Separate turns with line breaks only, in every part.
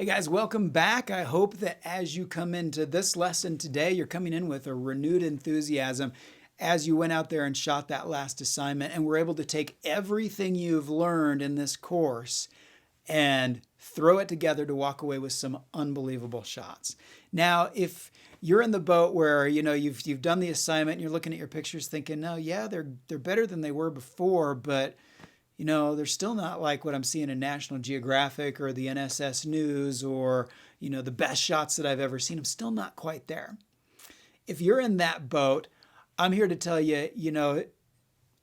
Hey guys, welcome back. I hope that as you come into this lesson today, you're coming in with a renewed enthusiasm as you went out there and shot that last assignment and were able to take everything you've learned in this course and throw it together to walk away with some unbelievable shots. Now, if you're in the boat where you've done the assignment and you're looking at your pictures thinking, no, yeah, they're better than they were before, but they're still not like what I'm seeing in National Geographic or the NSS News or, the best shots that I've ever seen. I'm still not quite there. If you're in that boat, I'm here to tell you,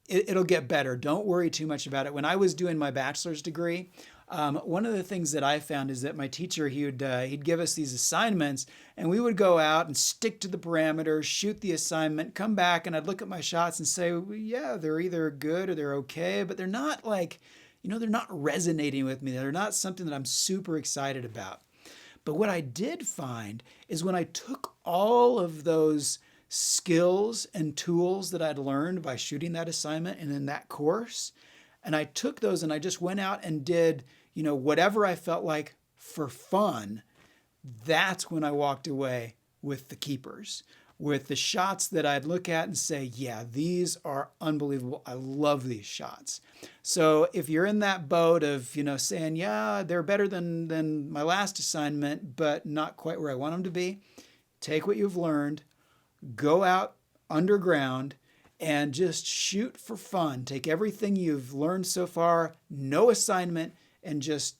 it'll get better. Don't worry too much about it. When I was doing my bachelor's degree, one of the things that I found is that my teacher, he'd give us these assignments and we would go out and stick to the parameters, shoot the assignment, come back, and I'd look at my shots and say, well, yeah, they're either good or they're okay, but they're not like, they're not resonating with me. They're not something that I'm super excited about. But what I did find is when I took all of those skills and tools that I'd learned by shooting that assignment and in that course, and I took those and I just went out and did, whatever I felt like for fun, that's when I walked away with the keepers, with the shots that I'd look at and say, yeah, these are unbelievable. I love these shots. So if you're in that boat of, saying, yeah, they're better than my last assignment, but not quite where I want them to be, take what you've learned, go out underground, and just shoot for fun. Take everything you've learned so far, no assignment, and just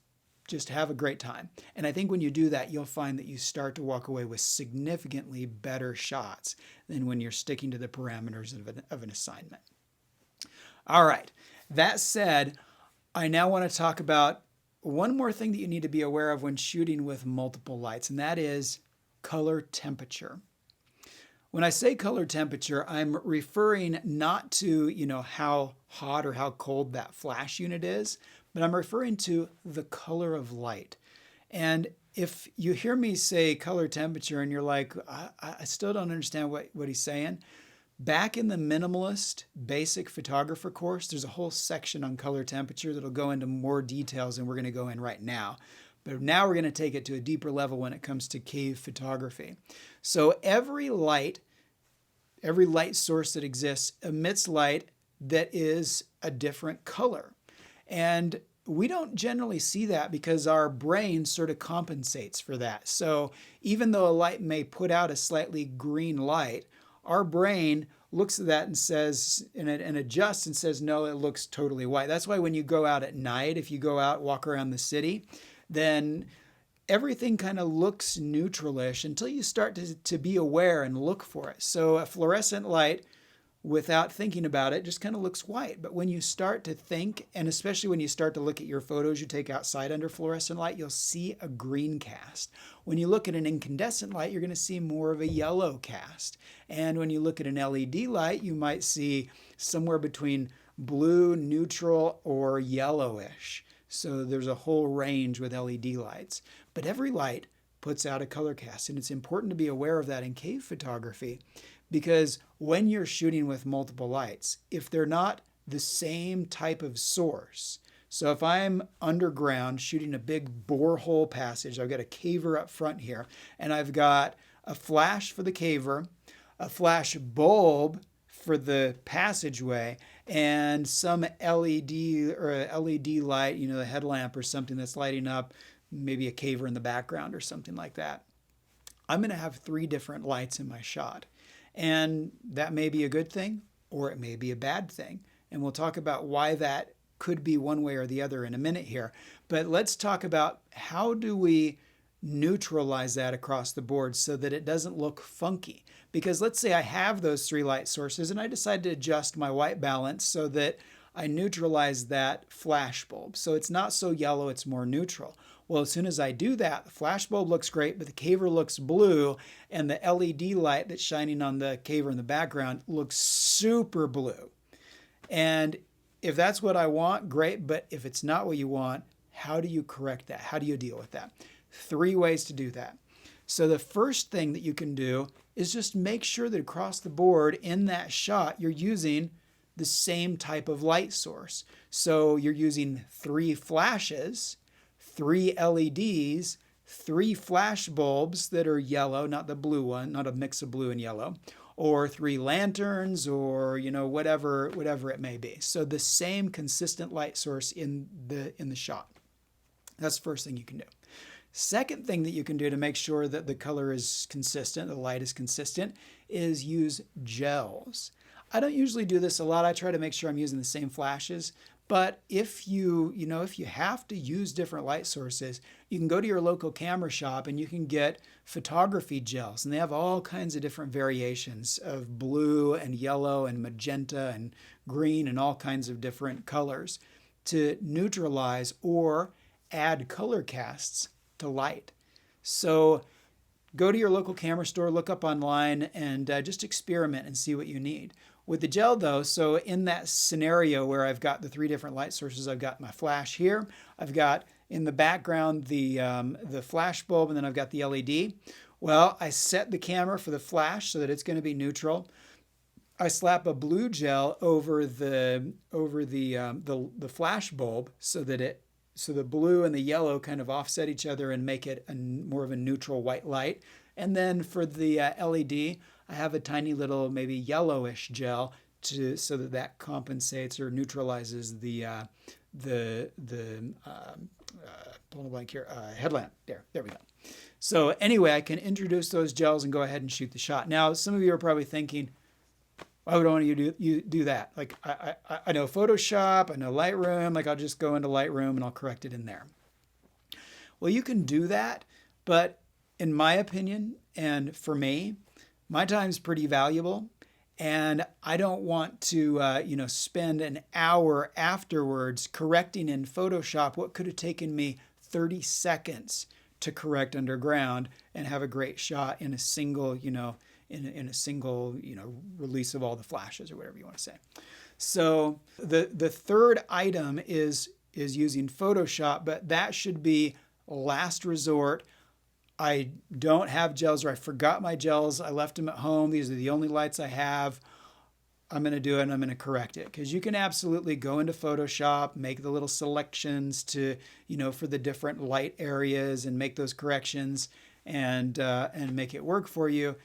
have a great time. And I think when you do that, you'll find that you start to walk away with significantly better shots than when you're sticking to the parameters of an assignment. All right. That said, I now want to talk about one more thing that you need to be aware of when shooting with multiple lights, and that is color temperature. When I say color temperature, I'm referring not to, how hot or how cold that flash unit is, but I'm referring to the color of light. And if you hear me say color temperature and you're like, I still don't understand what he's saying, back in the minimalist basic photographer course, there's a whole section on color temperature that'll go into more details than we're going to go in right now. But now we're going to take it to a deeper level when it comes to cave photography. So every light source that exists emits light that is a different color. And we don't generally see that because our brain sort of compensates for that. So even though a light may put out a slightly green light, our brain looks at that and says, and adjusts and says, no, it looks totally white. That's why when you go out at night, if you go out, walk around the city, then everything kind of looks neutralish until you start to be aware and look for it. So a fluorescent light, without thinking about it, just kind of looks white. But when you start to think, and especially when you start to look at your photos you take outside under fluorescent light, you'll see a green cast. When you look at an incandescent light, you're going to see more of a yellow cast. And when you look at an LED light, you might see somewhere between blue, neutral, or yellowish. So there's a whole range with LED lights. But every light puts out a color cast, and it's important to be aware of that in cave photography because when you're shooting with multiple lights, if they're not the same type of source, so if I'm underground shooting a big borehole passage, I've got a caver up front here, and I've got a flash for the caver, a flash bulb for the passageway, and some LED or a LED light, a headlamp or something that's lighting up, maybe a caver in the background or something like that. I'm going to have 3 different lights in my shot. And that may be a good thing or it may be a bad thing. And we'll talk about why that could be one way or the other in a minute here. But let's talk about how do we neutralize that across the board so that it doesn't look funky. Because let's say I have those 3 light sources and I decide to adjust my white balance so that I neutralize that flash bulb. So it's not so yellow, it's more neutral. Well, as soon as I do that, the flash bulb looks great, but the caver looks blue, and the LED light that's shining on the caver in the background looks super blue. And if that's what I want, great, but if it's not what you want, how do you correct that? How do you deal with that? 3 ways to do that. So the first thing that you can do is just make sure that across the board in that shot, you're using the same type of light source. So you're using 3 flashes, 3 LEDs, 3 flash bulbs that are yellow, not the blue one, not a mix of blue and yellow, or 3 lanterns, or whatever it may be. So the same consistent light source in the shot. That's the first thing you can do. Second thing that you can do to make sure that the color is consistent, the light is consistent, is use gels. I don't usually do this a lot. I try to make sure I'm using the same flashes. But if you have to use different light sources, you can go to your local camera shop and you can get photography gels. And they have all kinds of different variations of blue and yellow and magenta and green and all kinds of different colors to neutralize or add color casts to light. So go to your local camera store, look up online, and just experiment and see what you need. With the gel though, so in that scenario where I've got the 3 different light sources, I've got my flash here, I've got in the background the flash bulb, and then I've got the LED. Well, I set the camera for the flash so that it's going to be neutral. I slap a blue gel over the flash bulb so that the blue and the yellow kind of offset each other and make it more of a neutral white light. And then for the LED, I have a tiny little maybe yellowish gel so that compensates or neutralizes the headlamp. There we go. So anyway, I can introduce those gels and go ahead and shoot the shot. Now, some of you are probably thinking, why would I want you do that? Like I know Photoshop, I know Lightroom, like I'll just go into Lightroom and I'll correct it in there. Well, you can do that, but in my opinion, and for me, my time's pretty valuable, and I don't want to spend an hour afterwards correcting in Photoshop what could have taken me 30 seconds to correct underground and have a great shot in a single, in a single, release of all the flashes or whatever you want to say. So the third item is using Photoshop, but that should be last resort. I don't have gels, or I forgot my gels. I left them at home. These are the only lights I have. I'm going to do it and I'm going to correct it, because you can absolutely go into Photoshop, make the little selections to, for the different light areas and make those corrections and make it work for you.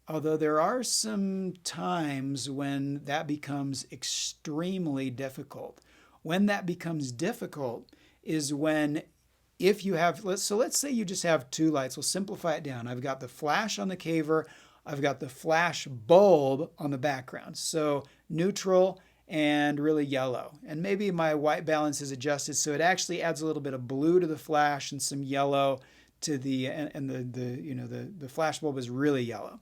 Although there are some times when that becomes extremely difficult. When that becomes difficult is when, if you have, let's say you just have 2 lights. We'll simplify it down. I've got the flash on the caver. I've got the flash bulb on the background. So neutral and really yellow. And maybe my white balance is adjusted so it actually adds a little bit of blue to the flash and some yellow to the flash bulb is really yellow.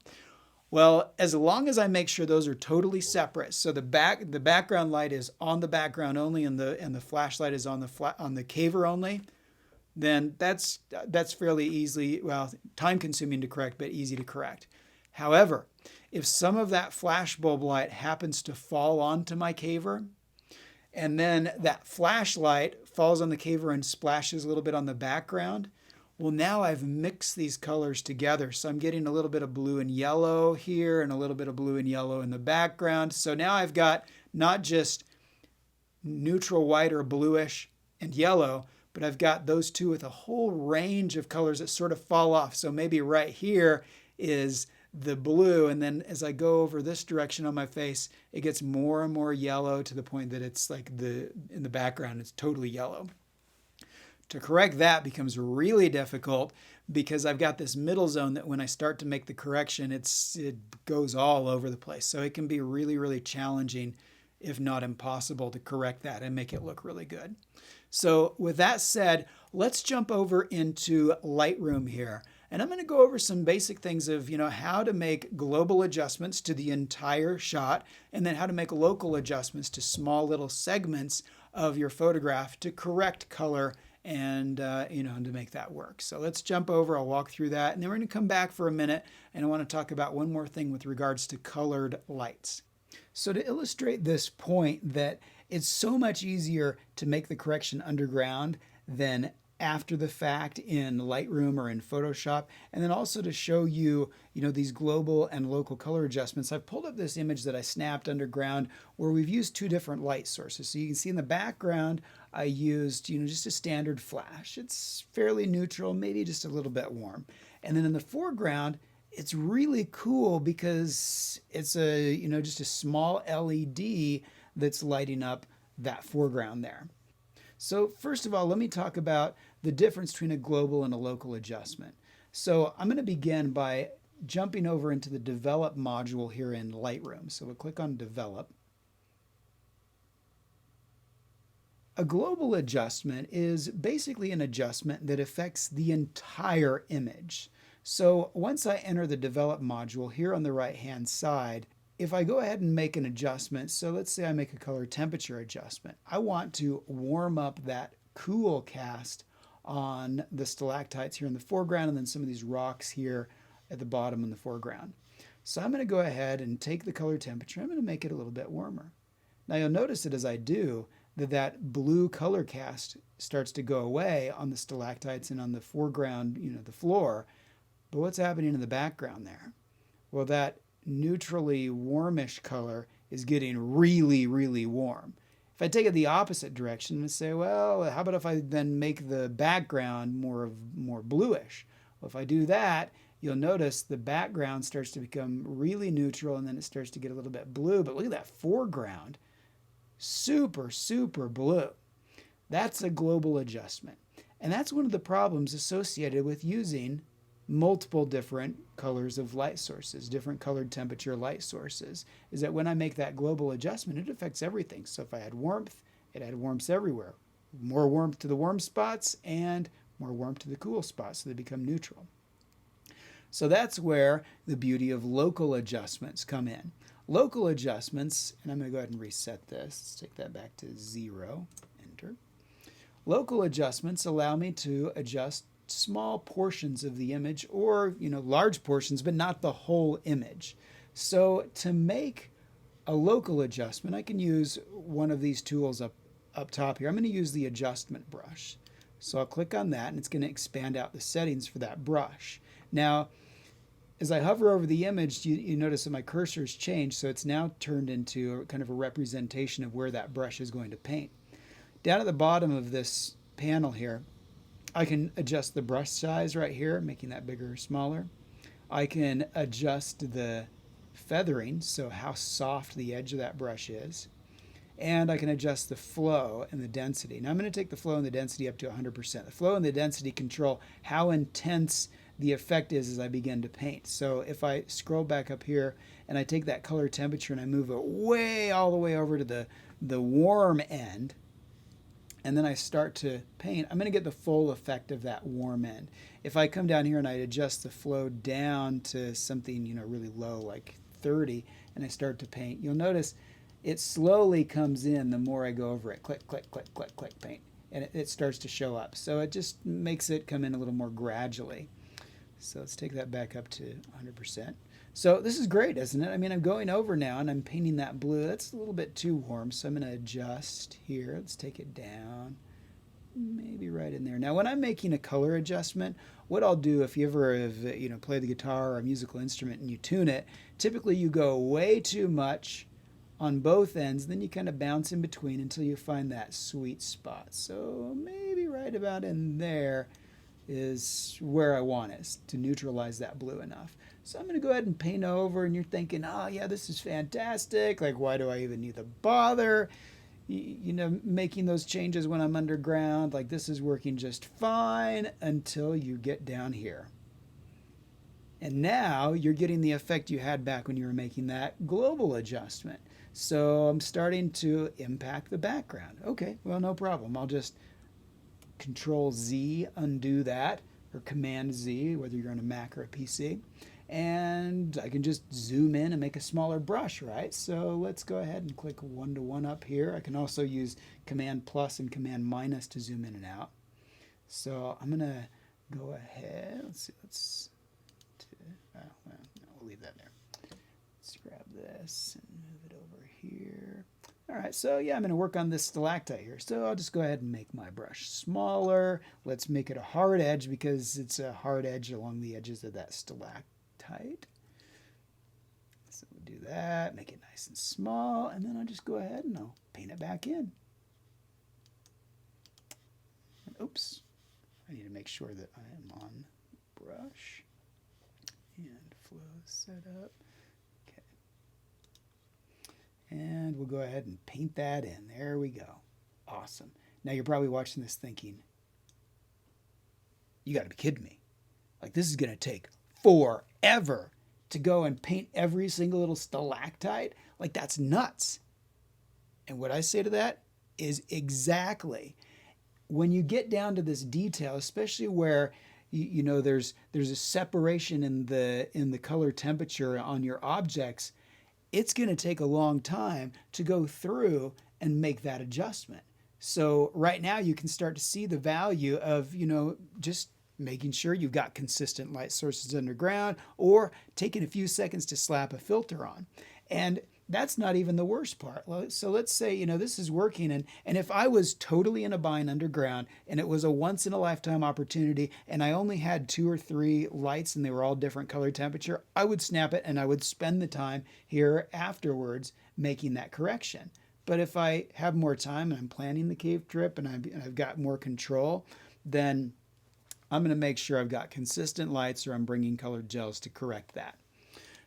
Well, as long as I make sure those are totally separate, so the background light is on the background only and the flashlight is on the caver only, then that's fairly easily, well, time consuming to correct, but easy to correct. However, if some of that flash bulb light happens to fall onto my caver, and then that flashlight falls on the caver and splashes a little bit on the background, well, now I've mixed these colors together. So I'm getting a little bit of blue and yellow here and a little bit of blue and yellow in the background. So now I've got not just neutral white or bluish and yellow, but I've got those two with a whole range of colors that sort of fall off. So maybe right here is the blue, and then as I go over this direction on my face, it gets more and more yellow to the point that it's like in the background, it's totally yellow. To correct that becomes really difficult because I've got this middle zone that when I start to make the correction, it goes all over the place. So it can be really, really challenging, if not impossible, to correct that and make it look really good. So with that said, let's jump over into Lightroom here. And I'm going to go over some basic things of, how to make global adjustments to the entire shot, and then how to make local adjustments to small little segments of your photograph to correct color and to make that work. So let's jump over. I'll walk through that, and then we're going to come back for a minute, and I want to talk about one more thing with regards to colored lights. So to illustrate this point that it's so much easier to make the correction underground than after the fact in Lightroom or in Photoshop, and then also to show you, these global and local color adjustments, I've pulled up this image that I snapped underground where we've used 2 different light sources. So you can see in the background, I used, just a standard flash. It's fairly neutral, maybe just a little bit warm. And then in the foreground, it's really cool because it's just a small LED that's lighting up that foreground there. So first of all, let me talk about the difference between a global and a local adjustment. So I'm going to begin by jumping over into the Develop module here in Lightroom. So we'll click on Develop. A global adjustment is basically an adjustment that affects the entire image. So once I enter the Develop module here on the right-hand side, if I go ahead and make an adjustment, so let's say I make a color temperature adjustment, I want to warm up that cool cast on the stalactites here in the foreground and then some of these rocks here at the bottom in the foreground. So I'm going to go ahead and take the color temperature. I'm going to make it a little bit warmer. Now you'll notice that as I do, that blue color cast starts to go away on the stalactites and on the foreground, the floor. But what's happening in the background there? Well, that neutrally warmish color is getting really, really warm. If I take it the opposite direction and say, well, how about if I then make the background more bluish? Well, if I do that, you'll notice the background starts to become really neutral and then it starts to get a little bit blue. But look at that foreground. Super, super blue. That's a global adjustment. And that's one of the problems associated with using multiple different colors of light sources, different colored temperature light sources, is that when I make that global adjustment, it affects everything. So if I add warmth, it adds warmth everywhere. More warmth to the warm spots and more warmth to the cool spots, so they become neutral. So that's where the beauty of local adjustments come in. Local adjustments, and I'm going to go ahead and reset this. Let's take that back to 0. Enter. Local adjustments allow me to adjust small portions of the image or, large portions, but not the whole image. So to make a local adjustment, I can use one of these tools up top here. I'm going to use the adjustment brush. So I'll click on that and it's going to expand out the settings for that brush. Now, as I hover over the image, you notice that my cursor's changed, so it's now turned into a kind of a representation of where that brush is going to paint. Down at the bottom of this panel here, I can adjust the brush size right here, making that bigger or smaller. I can adjust the feathering, so how soft the edge of that brush is. And I can adjust the flow and the density. Now I'm going to take the flow and the density up to 100%. The flow and the density control how intense the effect is as I begin to paint. So if I scroll back up here and I take that color temperature and I move it way all the way over to the warm end, and then I start to paint, I'm going to get the full effect of that warm end. If I come down here and I adjust the flow down to something really low, like 30, and I start to paint, you'll notice it slowly comes in the more I go over it. Click, click, click, click, click, paint. And it starts to show up. So it just makes it come in a little more gradually. So let's take that back up to 100%. So this is great, isn't it? I mean, I'm going over now and I'm painting that blue. That's a little bit too warm, so I'm going to adjust here. Let's take it down, maybe right in there. Now, when I'm making a color adjustment, what I'll do, if you ever have, play the guitar or a musical instrument and you tune it, typically you go way too much on both ends, then you kind of bounce in between until you find that sweet spot. So maybe right about in there is where I want it, to neutralize that blue enough. So I'm going to go ahead and paint over, and you're thinking, oh yeah, this is fantastic. Like, why do I even need to bother, making those changes when I'm underground? Like, this is working just fine until you get down here. And now you're getting the effect you had back when you were making that global adjustment. So I'm starting to impact the background. Okay, well, no problem. I'll just Control Z, undo that, or Command Z, whether you're on a Mac or a PC. And I can just zoom in and make a smaller brush, right? So let's go ahead and click 1-to-1 up here. I can also use Command plus and Command minus to zoom in and out. So I'm going to go ahead. Let's see. We'll leave that there. Let's grab this and move it over here. All right, so yeah, I'm going to work on this stalactite here. So I'll just go ahead and make my brush smaller. Let's make it a hard edge because it's a hard edge along the edges of that stalactite. So we'll do that, make it nice and small, and then I'll just go ahead and I'll paint it back in. on, oops, I need to make sure that I am on brush and flow set up. Okay. And we'll go ahead and paint that in. There we go. Awesome. Now you're probably watching this thinking, you got to be kidding me. Like, this is going to take forever to go and paint every single little stalactite. Like, that's nuts. And what I say to that is exactly. When you get down to this detail, especially where you know there's a separation in the color temperature on your objects, it's going to take a long time to go through and make that adjustment. So right now you can start to see the value of, you know, just making sure you've got consistent light sources underground, or taking a few seconds to slap a filter on. And that's not even the worst part. So let's say, you know, this is working, and if I was totally in a bind underground and it was a once in a lifetime opportunity and I only had 2 or 3 lights and they were all different color temperature, I would snap it and I would spend the time here afterwards making that correction. But if I have more time and I'm planning the cave trip and I've got more control, then I'm going to make sure I've got consistent lights, or I'm bringing colored gels to correct that.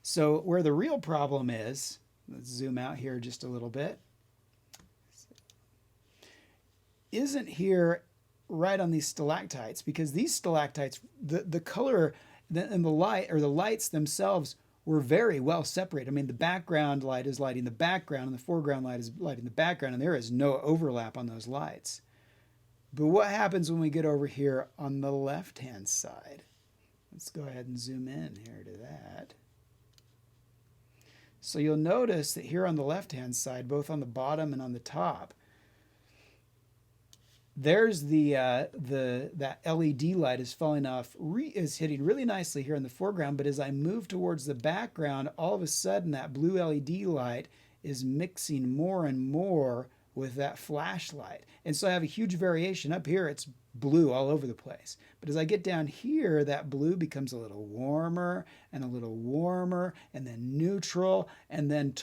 So where the real problem is, let's zoom out here just a little bit, isn't here right on these stalactites, because these stalactites, the color and the light, or the lights themselves, were very well separated. I mean, the background light is lighting the background and the foreground light is lighting the background, and there is no overlap on those lights. But what happens when we get over here on the left-hand side? Let's go ahead and zoom in here to that. So you'll notice that here on the left-hand side, both on the bottom and on the top, there's that LED light is falling off, is hitting really nicely here in the foreground, but as I move towards the background, all of a sudden that blue LED light is mixing more and more with that flashlight. And so I have a huge variation. Up here, it's blue all over the place. But as I get down here, that blue becomes a little warmer and a little warmer, and then neutral, and then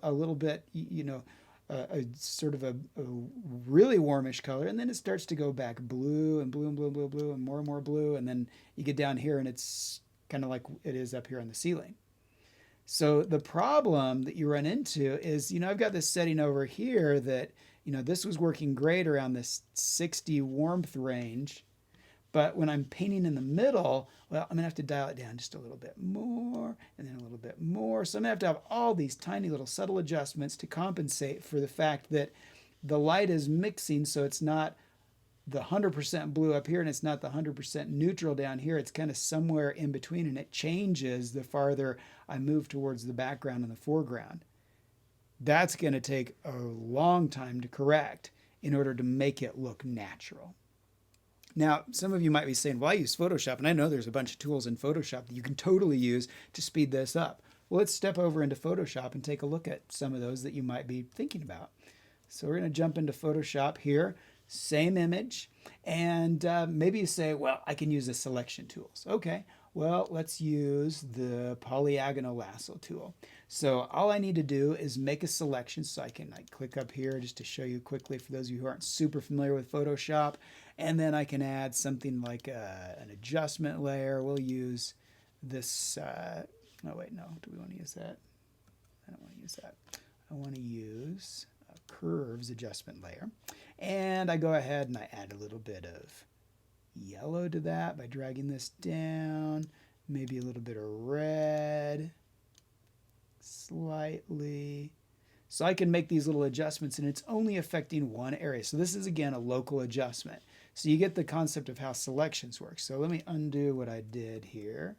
a little bit, you know, a sort of a really warmish color, and then it starts to go back blue and blue and blue and blue and blue and more blue, and then you get down here and it's kind of like it is up here on the ceiling. So the problem that you run into is, you know, I've got this setting over here that, you know, this was working great around this 60 warmth range, but when I'm painting in the middle, well, I'm gonna have to dial it down just a little bit more, and then a little bit more. So I'm gonna have all these tiny little subtle adjustments to compensate for the fact that the light is mixing, so it's not the 100% blue up here and it's not the 100% neutral down here. It's kind of somewhere in between, and it changes the farther I move towards the background and the foreground. That's going to take a long time to correct in order to make it look natural. Now, some of you might be saying, well, I use Photoshop, and I know there's a bunch of tools in Photoshop that you can totally use to speed this up. Well, let's step over into Photoshop and take a look at some of those that you might be thinking about. So we're going to jump into Photoshop here. Same image, and maybe you say, well, I can use the selection tools. Okay, well, let's use the polyagonal lasso tool. So all I need to do is make a selection. So I can click up here just to show you quickly for those of you who aren't super familiar with Photoshop, and then I can add something like an adjustment layer. We'll use this, oh wait, no, do we want to use that? I don't want to use that. I want to use curves adjustment layer, and I go ahead and I add a little bit of yellow to that by dragging this down, maybe a little bit of red slightly, so I can make these little adjustments, and it's only affecting one area. So this is again a local adjustment, so you get the concept of how selections work. So let me undo what I did here,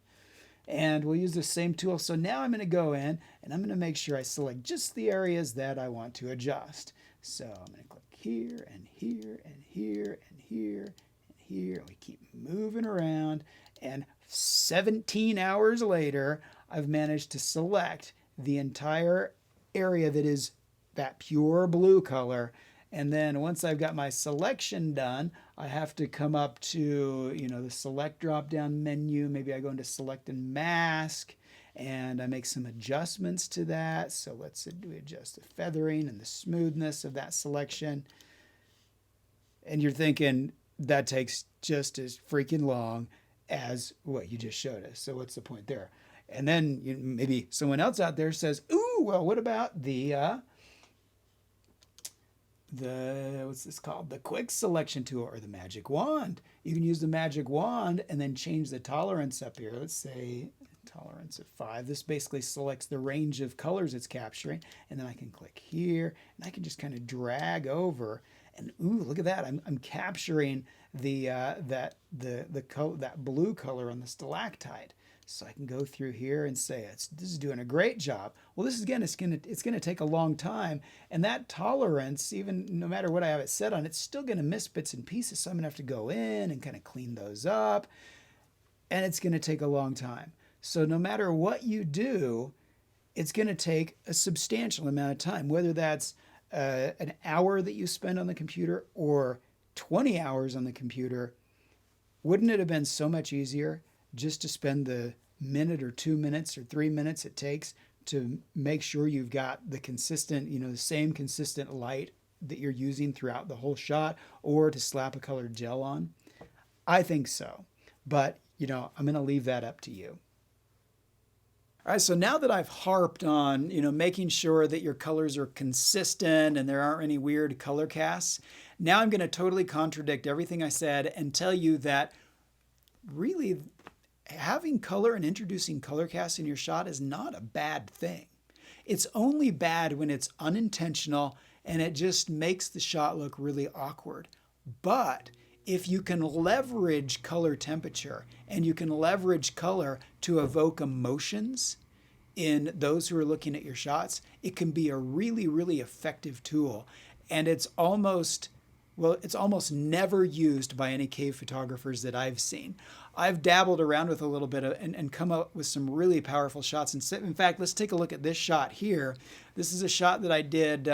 and we'll use the same tool. So now I'm going to go in and I'm going to make sure I select just the areas that I want to adjust. So I'm going to click here and here and here and here and here, and we keep moving around, and 17 hours later I've managed to select the entire area that is that pure blue color. And then once I've got my selection done, I have to come up to, you know, the select drop-down menu. Maybe I go into select and mask, and I make some adjustments to that. So let's we adjust the feathering and the smoothness of that selection. And you're thinking, that takes just as freaking long as what you just showed us. So what's the point there? And then maybe someone else out there says, ooh, well, what about the what's this called? The quick selection tool or the magic wand. You can use the magic wand and then change the tolerance up here. Let's say tolerance of 5. This basically selects the range of colors it's capturing. And then I can click here and I can just kind of drag over. And ooh, look at that. I'm capturing the that blue color on the stalactite. So I can go through here and say this is doing a great job. Well, this is again, it's gonna take a long time, and that tolerance, even no matter what I have it set on, it's still gonna miss bits and pieces. So I'm gonna have to go in and kind of clean those up, and it's gonna take a long time. So no matter what you do, it's gonna take a substantial amount of time, whether that's an hour that you spend on the computer or 20 hours on the computer. Wouldn't it have been so much easier just to spend the minute or 2 minutes or 3 minutes it takes to make sure you've got the consistent, the same consistent light that you're using throughout the whole shot, or to slap a colored gel on? I think so. But, I'm going to leave that up to you. All right, so now that I've harped on, making sure that your colors are consistent and there aren't any weird color casts, now I'm going to totally contradict everything I said and tell you that really having color and introducing color casts in your shot is not a bad thing. It's only bad when it's unintentional and it just makes the shot look really awkward. But if you can leverage color temperature and you can leverage color to evoke emotions in those who are looking at your shots, it can be a really, really effective tool. And it's almost never used by any cave photographers that I've seen. I've dabbled around with a little bit and come up with some really powerful shots. And in fact, let's take a look at this shot here. This is a shot that I did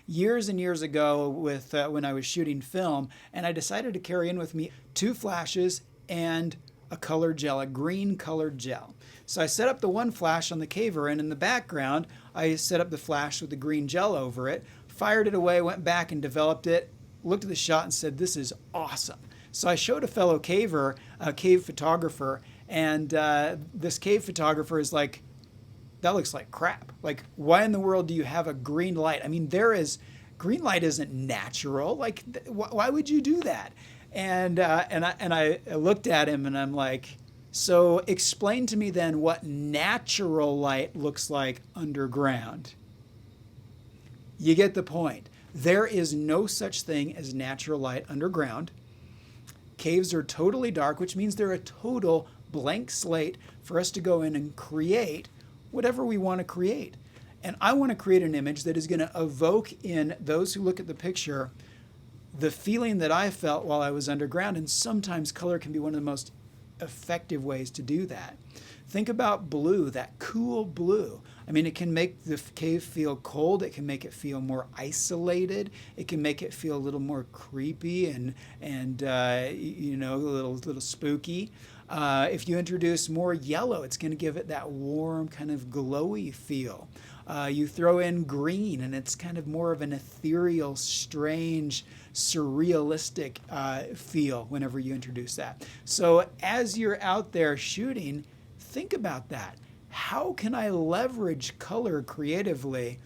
years and years ago with when I was shooting film, and I decided to carry in with me 2 flashes and a colored gel, a green colored gel. So I set up the one flash on the caver, and in the background, I set up the flash with the green gel over it, fired it away, went back and developed it, looked at the shot and said, this is awesome. So I showed a fellow caver, a cave photographer, and this cave photographer is like, that looks like crap. Like, why in the world do you have a green light? I mean, green light isn't natural. Like, why would you do that? And I looked at him and I'm like, so explain to me then what natural light looks like underground. You get the point. There is no such thing as natural light underground. Caves are totally dark, which means they're a total blank slate for us to go in and create whatever we want to create. And I want to create an image that is going to evoke in those who look at the picture the feeling that I felt while I was underground. And sometimes color can be one of the most effective ways to do that. Think about blue, that cool blue. I mean, it can make the cave feel cold. It can make it feel more isolated. It can make it feel a little more creepy and a little spooky. If you introduce more yellow, it's going to give it that warm, kind of glowy feel. You throw in green, and it's kind of more of an ethereal, strange, surrealistic feel whenever you introduce that. So as you're out there shooting, think about that. How can I leverage color creatively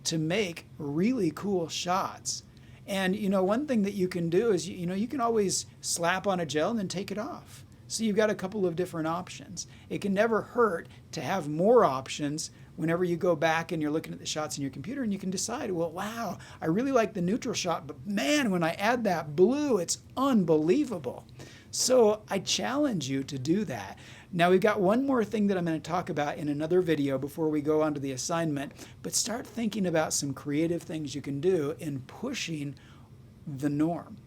to make really cool shots? And, one thing that you can do is, you can always slap on a gel and then take it off. So you've got a couple of different options. It can never hurt to have more options whenever you go back and you're looking at the shots in your computer, and you can decide, well, wow, I really like the neutral shot, but man, when I add that blue, it's unbelievable. So I challenge you to do that. Now we've got one more thing that I'm going to talk about in another video before we go on to the assignment, but start thinking about some creative things you can do in pushing the norm.